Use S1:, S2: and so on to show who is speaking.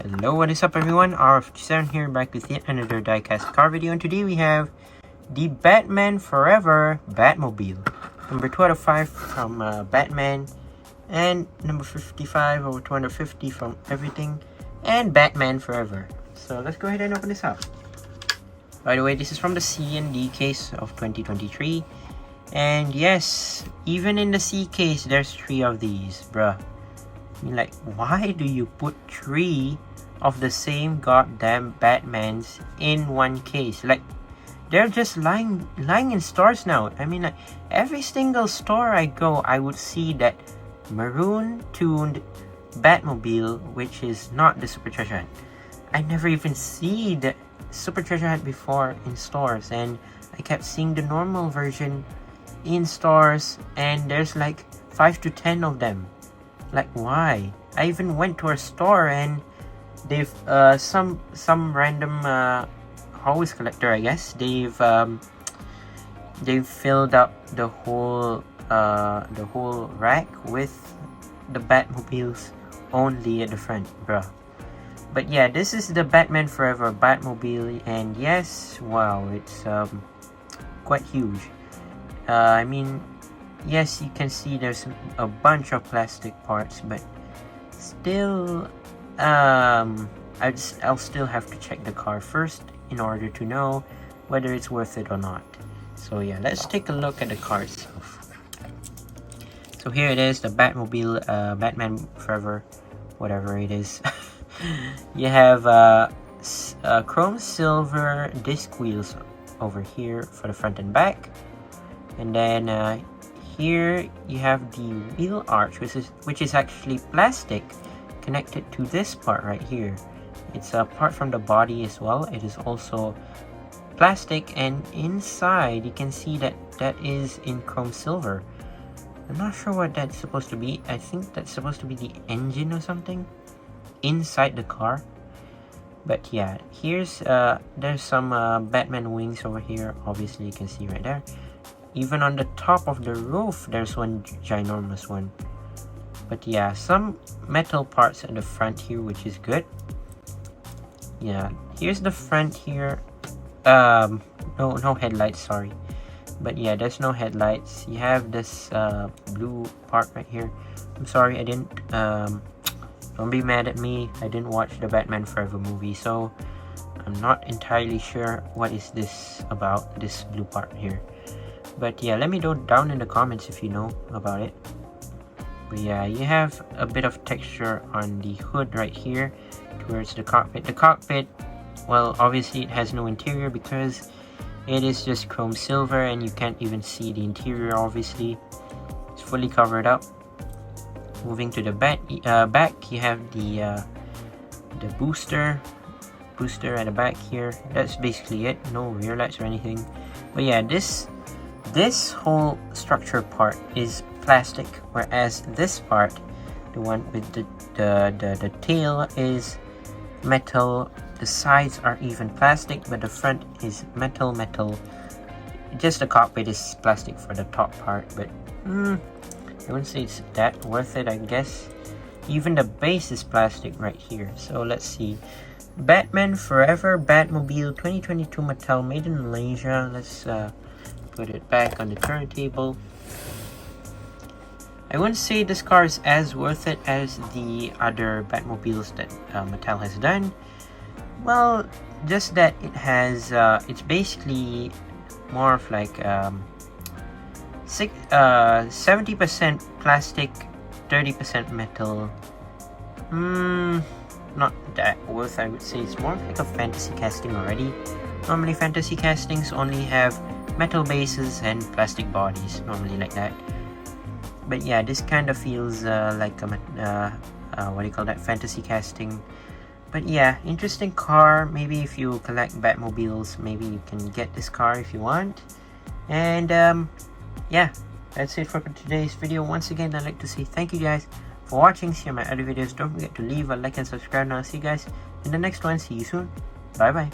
S1: Hello, what is up everyone? R57 here, back with yet another diecast car video, and today we have the Batman Forever Batmobile. Number 2 out of 5 from Batman, and number 55 over 250 from Everything, and Batman Forever. So let's go ahead and open this up. By the way, this is from the C and D case of 2023. And yes, even in the C case, there's 3 of these, bruh. I mean, like, why do you put 3 of the same goddamn Batmans in one case? Like, they're just lying in stores now. I mean, like, every single store I go, I would see that maroon tuned Batmobile, which is not the Super Treasure Hunt. I never even see the Super Treasure Hunt before in stores, and I kept seeing the normal version in stores, and there's like 5 to 10 of them. Like, why? I even went to a store and they've some random Hotwheels collector, I guess, they've filled up the whole rack with the Batmobiles only at the front, bruh. But yeah, this is the Batman Forever Batmobile, and yes, wow, it's quite huge. I mean, yes, you can see there's a bunch of plastic parts, but still, I'll still have to check the car first in order to know whether it's worth it or not. So yeah, let's take a look at the car itself. So here it is, the Batmobile, Batman Forever, whatever it is. You have chrome silver disc wheels over here for the front and back, and then here you have the wheel arch, which is actually plastic connected to this part right here. It's apart from the body as well. It is also plastic, and inside you can see that is in chrome silver. I'm not sure what that's supposed to be. I think that's supposed to be the engine or something inside the car. But yeah, here's there's some Batman wings over here. Obviously you can see right there. Even on the top of the roof there's one ginormous one. But yeah, some metal parts at the front here, which is good. Yeah, here's the front here. No headlights, sorry. But yeah, there's no headlights. You have this blue part right here. I'm sorry, I didn't don't be mad at me, I didn't watch the Batman Forever movie, so I'm not entirely sure what is this about, this blue part here. But yeah, let me know down in the comments if you know about it. But yeah, you have a bit of texture on the hood right here towards the cockpit. The cockpit, well, obviously it has no interior because it is just chrome silver and you can't even see the interior. Obviously it's fully covered up. Moving to the back, you have the booster at the back here. That's basically it. No rear lights or anything. But yeah, this whole structure part is plastic, whereas this part, the one with the tail, is metal. The sides are even plastic, but the front is metal. Just the cockpit is plastic for the top part, but I wouldn't say it's that worth it, I guess. Even the base is plastic right here. So let's see. Batman Forever Batmobile 2022 Mattel, made in Malaysia. Let's put it back on the turntable. I wouldn't say this car is as worth it as the other Batmobiles that Mattel has done. Well, just that it has, it's basically more of like 70% plastic, 30% metal. Not that worth, I would say. It's more like a fantasy casting already. Normally fantasy castings only have metal bases and plastic bodies, normally like that. But yeah, this kind of feels like a what do you call that, fantasy casting. But yeah, interesting car. Maybe if you collect Batmobiles, maybe you can get this car if you want. And yeah, that's it for today's video. Once again, I'd like to say thank you guys for watching. See my other videos. Don't forget to leave a like and subscribe, and I'll see you guys in the next one. See you soon. Bye bye.